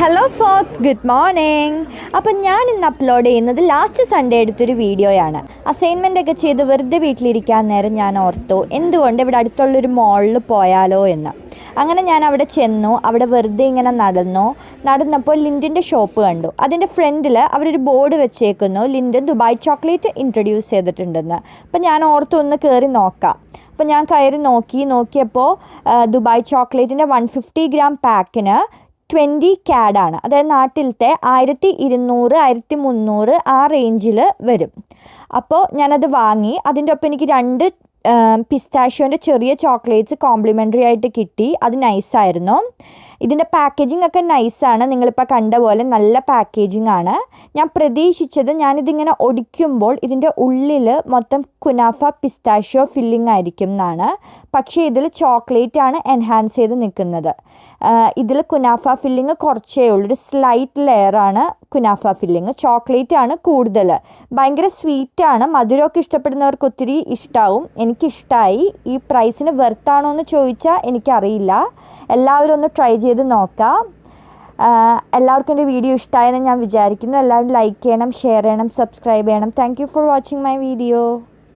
Hello Fox, good morning. അപ്പം ഞാൻ ഇന്ന് അപ്ലോഡ് ചെയ്യുന്നത് ലാസ്റ്റ് സൺഡേ എടുത്തൊരു വീഡിയോയാണ്. അസൈൻമെൻ്റൊക്കെ ചെയ്ത് വെറുതെ വീട്ടിലിരിക്കാൻ നേരം ഞാൻ ഓർത്തു എന്തുകൊണ്ട് ഇവിടെ അടുത്തുള്ളൊരു മോളിൽ പോയാലോ എന്ന്. അങ്ങനെ ഞാൻ അവിടെ ചെന്നു. അവിടെ വെറുതെ ഇങ്ങനെ നടന്നപ്പോൾ ലിൻഡിൻ്റെ ഷോപ്പ് കണ്ടു. അതിൻ്റെ ഫ്രണ്ടിൽ അവരൊരു ബോർഡ് വെച്ചേക്കുന്നു, ലിൻഡൻ ദുബായ് ചോക്ലേറ്റ് ഇൻട്രൊഡ്യൂസ് ചെയ്തിട്ടുണ്ടെന്ന്. അപ്പം ഞാൻ ഓർത്തു ഒന്ന് കയറി നോക്കാം. അപ്പോൾ ഞാൻ കയറി നോക്കിയപ്പോൾ ദുബായ് ചോക്ലേറ്റിൻ്റെ 150 ഗ്രാം പാക്കിന് 20 CAD ആണ്. അതായത് നാട്ടിലത്തെ 1200 1300 ആ റേഞ്ചിൽ വരും. അപ്പോൾ ഞാനത് വാങ്ങി. അതിൻ്റെ ഒപ്പം എനിക്ക് 2 പിസ്താഷ്യോൻ്റെ ചെറിയ ചോക്ലേറ്റ്സ് കോംപ്ലിമെൻ്ററി ആയിട്ട് കിട്ടി. അത് നൈസായിരുന്നു. ഇതിൻ്റെ പാക്കേജിംഗ് ഒക്കെ നൈസാണ്. നിങ്ങളിപ്പോൾ കണ്ട പോലെ നല്ല പാക്കേജിംഗ് ആണ്. ഞാൻ പ്രതീക്ഷിച്ചത് ഞാനിതിങ്ങനെ ഒടിക്കുമ്പോൾ ഇതിൻ്റെ ഉള്ളിൽ മൊത്തം കുനാഫ പിസ്താഷ്യോ ഫില്ലിംഗ് ആയിരിക്കും എന്നാണ്. പക്ഷേ ഇതിൽ ചോക്ലേറ്റ് ആണ് എൻഹാൻസ് ചെയ്ത് നിൽക്കുന്നത്. ഇതിൽ കുനാഫ ഫില്ലിങ് കുറച്ചേ ഉള്ളൂ. ഒരു സ്ലൈറ്റ് ലെയറാണ് കുനാഫ ഫില്ലിങ്. ചോക്ലേറ്റ് ആണ് കൂടുതൽ. ഭയങ്കര സ്വീറ്റാണ്. മധുരമൊക്കെ ഇഷ്ടപ്പെടുന്നവർക്ക് ഒത്തിരി ഇഷ്ടമാവും. എനിക്കിഷ്ടമായി. ഈ പ്രൈസിന് വെർത്താണോ എന്ന് ചോദിച്ചാൽ എനിക്കറിയില്ല. എല്ലാവരും ഒന്ന് ട്രൈ ചെയ്ത് നോക്കാം. എല്ലാവർക്കും എൻ്റെ വീഡിയോ ഇഷ്ടമായെന്ന് ഞാൻ വിചാരിക്കുന്നു. എല്ലാവരും ലൈക്ക് ചെയ്യണം, ഷെയർ ചെയ്യണം, സബ്സ്ക്രൈബ് ചെയ്യണം. Thank you for watching my video.